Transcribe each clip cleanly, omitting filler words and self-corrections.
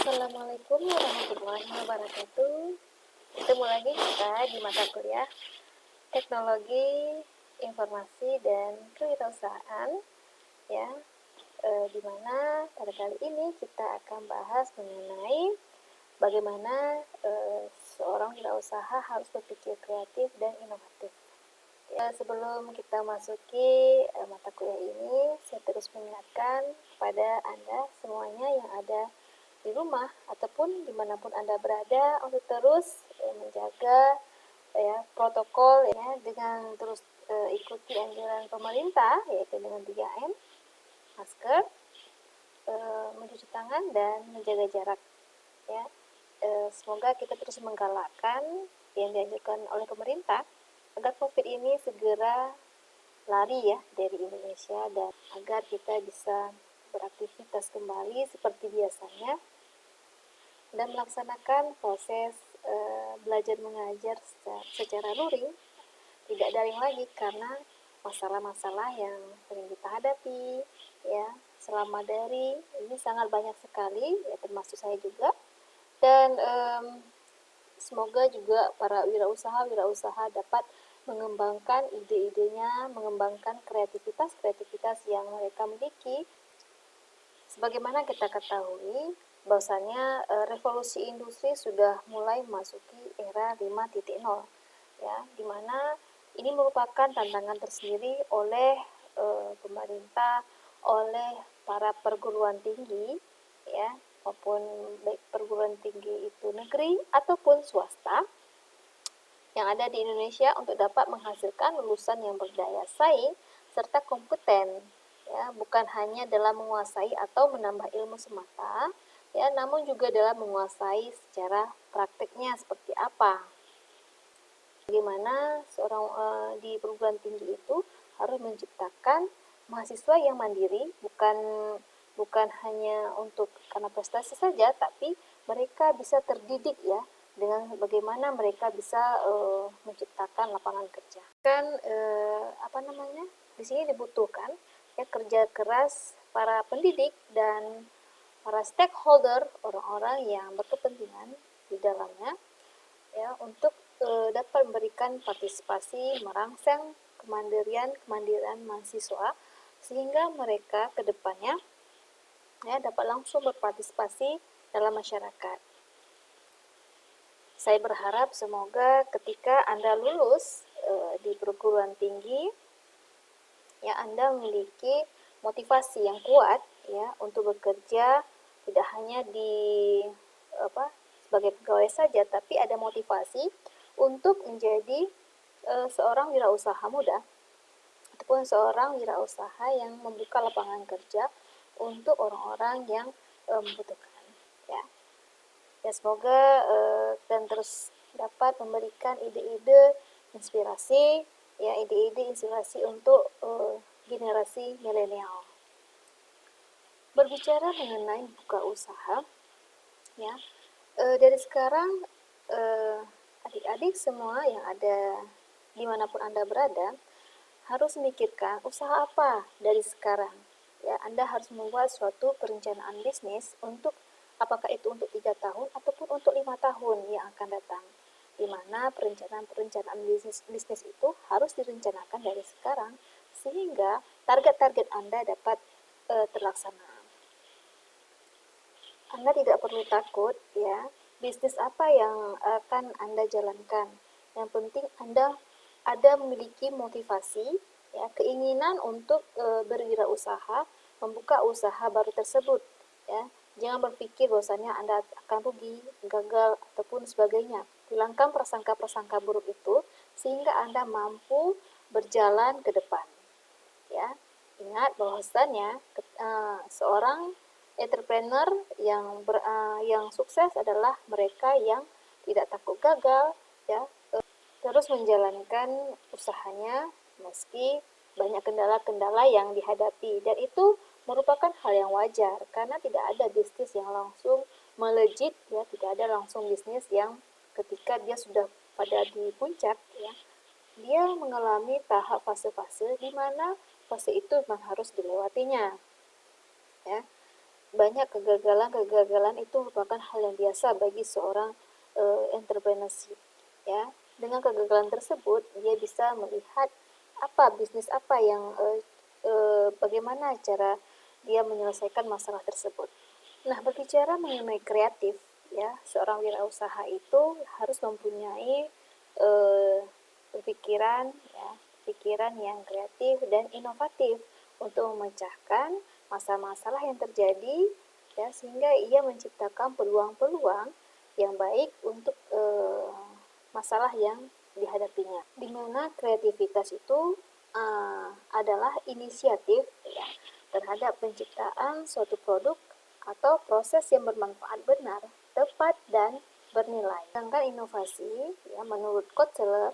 Assalamualaikum warahmatullahi wabarakatuh. Ketemu lagi kita di mata kuliah Teknologi Informasi dan Kewirausahaan, ya. Di mana pada kali ini kita akan bahas mengenai bagaimana seorang wirausaha harus berpikir kreatif dan inovatif. Ya, sebelum kita masuki mata kuliah ini, saya terus mengingatkan kepada Anda semuanya yang ada di rumah ataupun dimanapun Anda berada untuk terus menjaga protokol ya, dengan terus ikuti anjuran pemerintah, yaitu dengan 3M, masker, mencuci tangan, dan menjaga jarak, ya. Semoga kita terus menggalakkan yang dianjurkan oleh pemerintah agar COVID ini segera lari ya dari Indonesia, dan agar kita bisa beraktivitas kembali seperti biasanya dan melaksanakan proses belajar mengajar secara luring, tidak daring lagi, karena masalah-masalah yang sering kita hadapi ya selama daring ini sangat banyak sekali, ya termasuk saya juga. Dan semoga juga para wirausaha dapat mengembangkan ide-idenya, mengembangkan kreativitas yang mereka miliki. Sebagaimana kita ketahui bahwasanya revolusi industri sudah mulai memasuki era 5.0, ya, di mana ini merupakan tantangan tersendiri oleh pemerintah, oleh para perguruan tinggi, ya, maupun baik perguruan tinggi itu negeri ataupun swasta yang ada di Indonesia, untuk dapat menghasilkan lulusan yang berdaya saing serta kompeten, ya, bukan hanya dalam menguasai atau menambah ilmu semata, ya, namun juga dalam menguasai secara prakteknya seperti apa. Bagaimana seorang di perguruan tinggi itu harus menciptakan mahasiswa yang mandiri, bukan hanya untuk karena prestasi saja, tapi mereka bisa terdidik ya, dengan bagaimana mereka bisa menciptakan lapangan kerja. Kan di sini dibutuhkan ya kerja keras para pendidik dan para stakeholder, orang-orang yang berkepentingan di dalamnya, ya, untuk dapat memberikan partisipasi merangsang kemandirian mahasiswa, sehingga mereka ke depannya ya dapat langsung berpartisipasi dalam masyarakat. Saya berharap semoga ketika Anda lulus di perguruan tinggi, ya, Anda memiliki motivasi yang kuat ya untuk bekerja, tidak hanya di sebagai pegawai saja, tapi ada motivasi untuk menjadi seorang wirausaha muda ataupun seorang wirausaha yang membuka lapangan kerja untuk orang-orang yang membutuhkan, ya. Ya, semoga dan terus dapat memberikan ide-ide inspirasi, ya, ide-ide inspirasi untuk generasi milenial. Berbicara mengenai buka usaha, ya, dari sekarang adik-adik semua yang ada dimanapun Anda berada harus memikirkan usaha apa dari sekarang. Ya, Anda harus membuat suatu perencanaan bisnis, untuk apakah itu untuk 3 tahun ataupun untuk 5 tahun yang akan datang, di mana perencanaan bisnis itu harus direncanakan dari sekarang sehingga target-target Anda dapat terlaksana. Anda tidak perlu takut ya, bisnis apa yang akan Anda jalankan. Yang penting Anda ada memiliki motivasi, ya, keinginan untuk berwirausaha, membuka usaha baru tersebut, ya. Jangan berpikir bahwasanya Anda akan rugi, gagal ataupun sebagainya. Hilangkan prasangka-prasangka buruk itu sehingga Anda mampu berjalan ke depan, ya. Ingat bahwasanya seorang entrepreneur yang sukses adalah mereka yang tidak takut gagal, ya, terus menjalankan usahanya meski banyak kendala-kendala yang dihadapi, dan itu merupakan hal yang wajar karena tidak ada bisnis yang langsung melejit, ya, tidak ada langsung bisnis yang ketika dia sudah pada di puncak, ya, dia mengalami tahap fase-fase di mana fase itu memang harus dilewatinya, ya. banyak kegagalan itu merupakan hal yang biasa bagi seorang entrepreneurship, ya. Dengan kegagalan tersebut dia bisa melihat apa bisnis apa yang bagaimana cara dia menyelesaikan masalah tersebut. Nah, berbicara mengenai kreatif, ya, seorang wirausaha itu harus mempunyai eh, pikiran, ya, pikiran yang kreatif dan inovatif untuk memecahkan masalah-masalah yang terjadi, ya, sehingga ia menciptakan peluang-peluang yang baik untuk masalah yang dihadapinya. Di mana kreativitas itu adalah inisiatif, ya, terhadap penciptaan suatu produk atau proses yang bermanfaat benar, tepat, dan bernilai. Sedangkan inovasi, ya, menurut Kotler,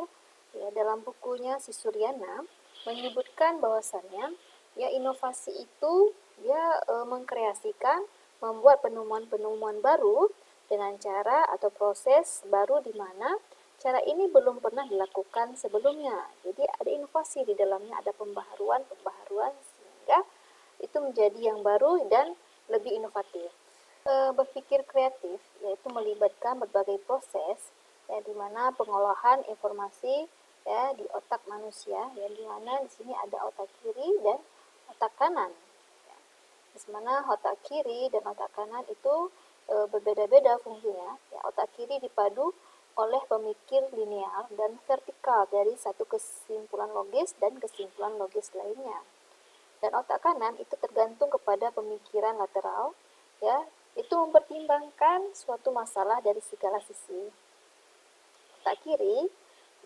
ya, dalam bukunya Si Suryana menyebutkan bahwasannya, ya, inovasi itu dia mengkreasikan, membuat penemuan-penemuan baru dengan cara atau proses baru di mana cara ini belum pernah dilakukan sebelumnya. Jadi ada inovasi di dalamnya, ada pembaharuan sehingga itu menjadi yang baru dan lebih inovatif. Berpikir kreatif yaitu melibatkan berbagai proses, ya, di mana pengolahan informasi, ya, di otak manusia, ya, di mana di sini ada otak kiri dan otak kanan. Ya. Di mana otak kiri dan otak kanan itu berbeda-beda fungsinya. Ya, otak kiri dipadu oleh pemikir linear dan vertikal dari satu kesimpulan logis dan kesimpulan logis lainnya. Dan otak kanan itu tergantung kepada pemikiran lateral, ya, itu mempertimbangkan suatu masalah dari segala sisi. Otak kiri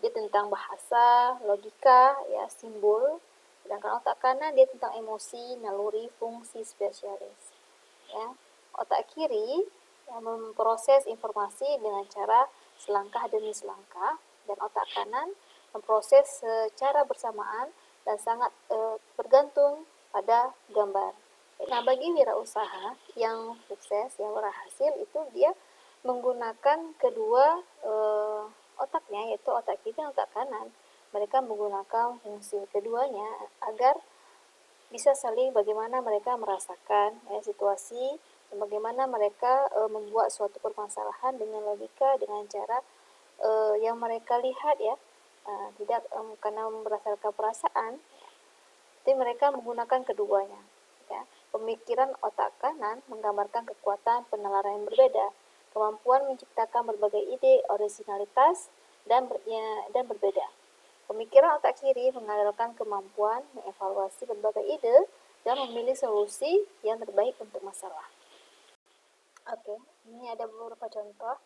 dia tentang bahasa, logika, ya, simbol, sedangkan otak kanan dia tentang emosi, naluri, fungsi spesialis, ya. Otak kiri yang memproses informasi dengan cara selangkah demi selangkah, dan otak kanan memproses secara bersamaan dan sangat bergantung pada gambar. Nah, bagi wirausaha yang sukses, yang berhasil, itu dia menggunakan kedua otaknya, yaitu otak kiri dan otak kanan. Mereka menggunakan fungsi keduanya agar bisa saling bagaimana mereka merasakan, ya, situasi, dan bagaimana mereka membuat suatu permasalahan dengan logika, dengan cara yang mereka lihat, ya, tidak karena berdasarkan perasaan, tapi mereka menggunakan keduanya, ya. Pemikiran otak kanan menggambarkan kekuatan penalaran yang berbeda, kemampuan menciptakan berbagai ide, originalitas, dan berbeda. Pemikiran otak kiri mengandalkan kemampuan mengevaluasi berbagai ide dan memilih solusi yang terbaik untuk masalah. Oke, ini ada beberapa contoh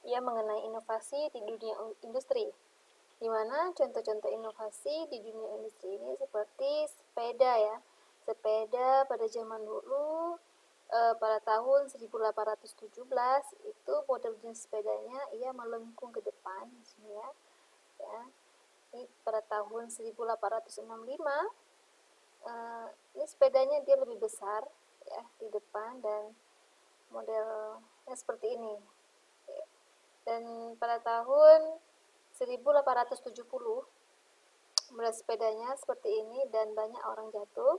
yang mengenai inovasi di dunia industri. Di mana contoh-contoh inovasi di dunia industri ini seperti sepeda, ya. Sepeda pada zaman dulu pada tahun 1817 itu model jenis sepedanya ia melengkung ke depan, ya. Ya. Ini pada tahun 1865 ini sepedanya dia lebih besar, ya, di depan dan modelnya seperti ini. Dan pada tahun 1870 model sepedanya seperti ini dan banyak orang jatuh,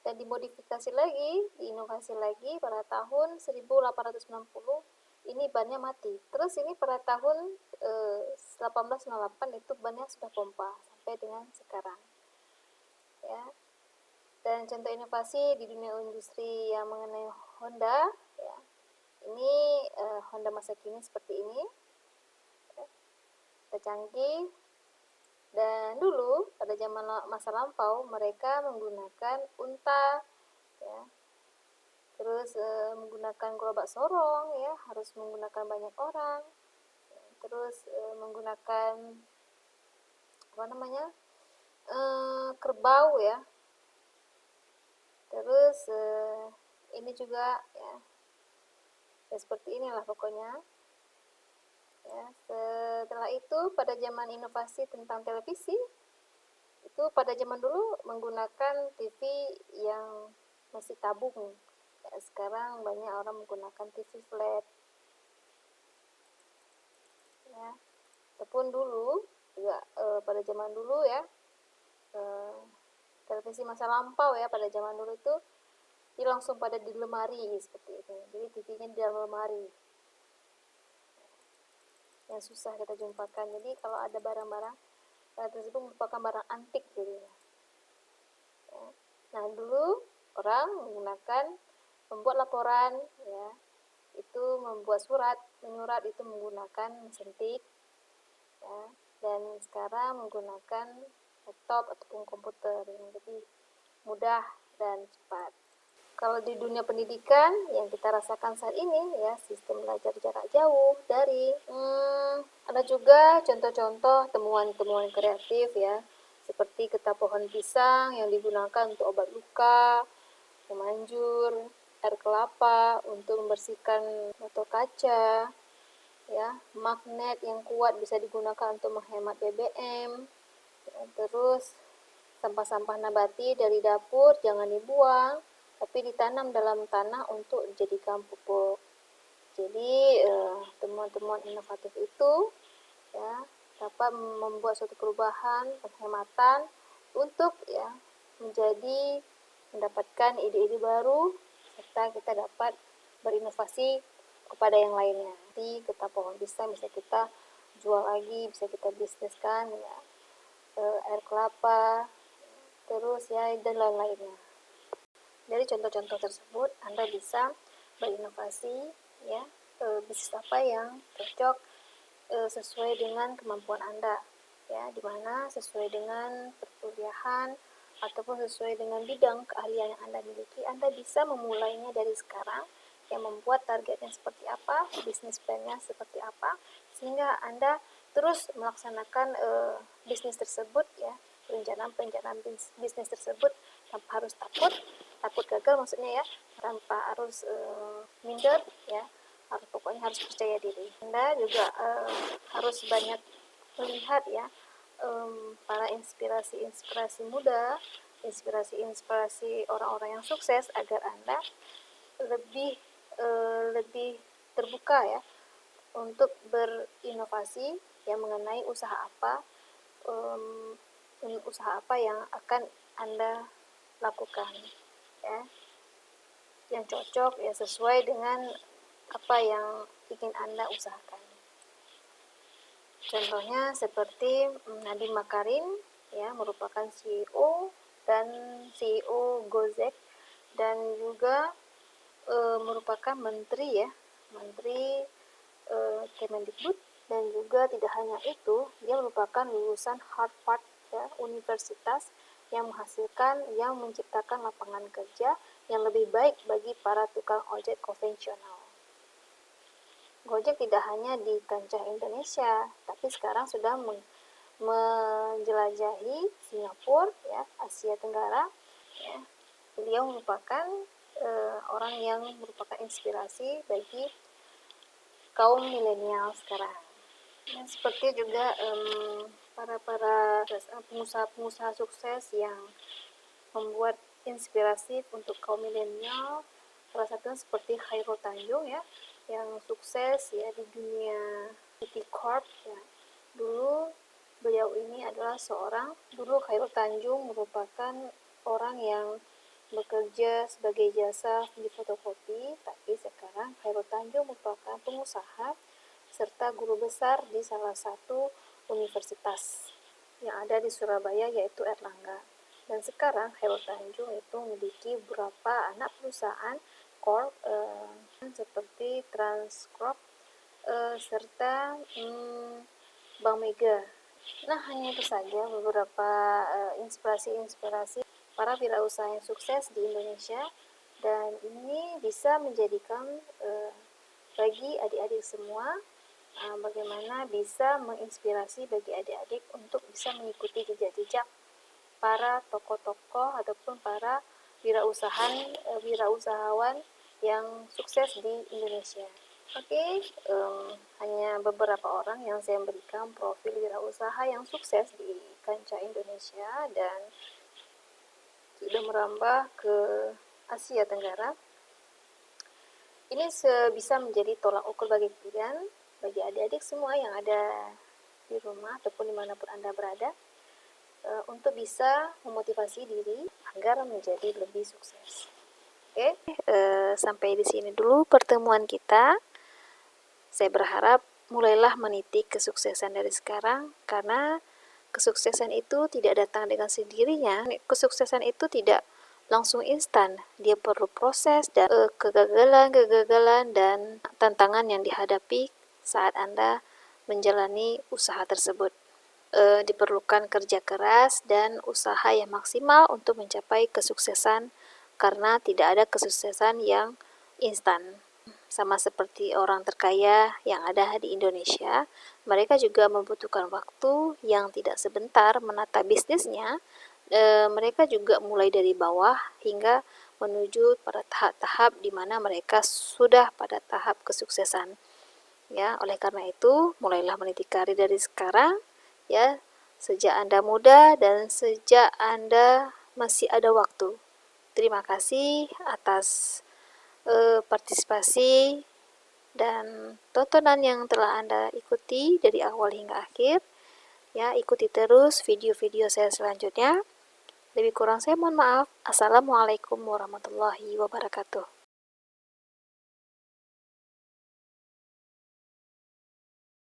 dan dimodifikasi lagi, diinovasi lagi pada tahun 1860 ini bannya mati. Terus ini pada tahun 1898 itu bannya sudah pompa sampai dengan sekarang, ya. Dan contoh inovasi di dunia industri yang mengenai Honda, ya, ini Honda masa kini seperti ini, ya, tercanggih. Dan dulu pada zaman masa lampau mereka menggunakan unta, ya, terus menggunakan gerobak sorong, ya, harus menggunakan banyak orang, terus menggunakan apa namanya kerbau, ya, terus ini juga, ya, ya seperti inilah pokoknya, ya. Setelah itu pada zaman inovasi tentang televisi itu pada zaman dulu menggunakan TV yang masih tabung, ya, sekarang banyak orang menggunakan TV flat, ya. Ataupun dulu juga pada zaman dulu, ya, televisi masa lampau, ya, pada zaman dulu itu Dia langsung pada di lemari seperti itu. Jadi TV-nya di dalam lemari yang susah kita jumpakan. Jadi kalau ada barang-barang tersebut merupakan barang antik jadinya. Ya. Nah, dulu orang membuat laporan, ya, itu membuat menyurat itu menggunakan mesin tik, ya, dan sekarang menggunakan laptop ataupun komputer yang lebih mudah dan cepat. Kalau di dunia pendidikan yang kita rasakan saat ini, ya, sistem belajar jarak jauh, daring, ada juga contoh-contoh temuan-temuan kreatif, ya, seperti getah pohon pisang yang digunakan untuk obat luka, memanjur, air kelapa untuk membersihkan botol kaca, ya, magnet yang kuat bisa digunakan untuk menghemat BBM, ya, terus sampah-sampah nabati dari dapur jangan dibuang, tapi ditanam dalam tanah untuk dijadikan pupuk. Jadi temuan-temuan inovatif itu, ya, dapat membuat suatu perubahan penghematan untuk, ya, mendapatkan ide-ide baru serta kita dapat berinovasi kepada yang lainnya. Di getah pohon pisang bisa kita jual lagi, bisa kita bisniskan, ya, air kelapa, terus, ya, dan lain-lainnya. Dari contoh-contoh tersebut Anda bisa berinovasi, ya, bisnis apa yang cocok sesuai dengan kemampuan Anda, ya, dimana sesuai dengan perkuliahan ataupun sesuai dengan bidang keahlian yang Anda miliki. Anda bisa memulainya dari sekarang, yang membuat targetnya seperti apa, bisnis plan-nya seperti apa, sehingga Anda terus melaksanakan bisnis tersebut, ya, perencanaan bisnis tersebut tanpa harus takut gagal maksudnya, ya, tanpa harus minder, ya, pokoknya harus percaya diri. Anda juga harus banyak melihat, ya, para inspirasi muda, inspirasi orang-orang yang sukses agar Anda lebih terbuka, ya, untuk berinovasi yang mengenai usaha apa yang akan Anda lakukan, ya, yang cocok, ya, sesuai dengan apa yang ingin Anda usahakan. Contohnya seperti Nadiem Makarim, ya, merupakan CEO Gojek dan juga merupakan menteri, ya, menteri Kemendikbud, dan juga tidak hanya itu, dia merupakan lulusan Harvard, ya, universitas yang menciptakan lapangan kerja yang lebih baik bagi para tukang ojek konvensional. Gojek tidak hanya di kancah Indonesia, tapi sekarang sudah menjelajahi Singapura, ya, Asia Tenggara, ya. Beliau merupakan orang yang merupakan inspirasi bagi kaum milenial sekarang. Ya, seperti juga para pengusaha sukses yang membuat inspirasi untuk kaum milenial. Salah satunya seperti Khairul Tanjung, ya, yang sukses, ya, di dunia IT Corp, ya. Dulu Khairul Tanjung merupakan orang yang bekerja sebagai jasa di fotokopi, tapi sekarang Khairul Tanjung merupakan pengusaha serta guru besar di salah satu universitas yang ada di Surabaya, yaitu Erlangga. Dan sekarang Khairul Tanjung itu memiliki beberapa anak perusahaan corp seperti Transcorp serta Bank Mega. Nah, hanya itu saja beberapa inspirasi para wirausaha yang sukses di Indonesia, dan ini bisa menjadikan bagi adik-adik semua bagaimana bisa menginspirasi bagi adik-adik untuk bisa mengikuti jejak-jejak para tokoh-tokoh ataupun para wirausahawan yang sukses di Indonesia. Oke, hanya beberapa orang yang saya berikan profil wirausaha yang sukses di kancah Indonesia dan sudah merambah ke Asia Tenggara. Ini bisa menjadi tolak ukur bagi kalian, bagi adik-adik semua yang ada di rumah ataupun dimanapun Anda berada, untuk bisa memotivasi diri agar menjadi lebih sukses. Oke, sampai di sini dulu pertemuan kita. Saya berharap mulailah meniti kesuksesan dari sekarang, karena kesuksesan itu tidak datang dengan sendirinya. Kesuksesan itu tidak langsung instan. Dia perlu proses dan kegagalan dan tantangan yang dihadapi saat Anda menjalani usaha tersebut. Diperlukan kerja keras dan usaha yang maksimal untuk mencapai kesuksesan, karena tidak ada kesuksesan yang instan. Sama seperti orang terkaya yang ada di Indonesia, mereka juga membutuhkan waktu yang tidak sebentar menata bisnisnya. Mereka juga mulai dari bawah hingga menuju pada tahap-tahap di mana mereka sudah pada tahap kesuksesan. Ya, oleh karena itu, mulailah meniti karir dari sekarang, ya, sejak Anda muda dan sejak Anda masih ada waktu. Terima kasih atas partisipasi dan tontonan yang telah Anda ikuti dari awal hingga akhir. Ya, ikuti terus video-video saya selanjutnya. Lebih kurang saya mohon maaf. Assalamualaikum warahmatullahi wabarakatuh.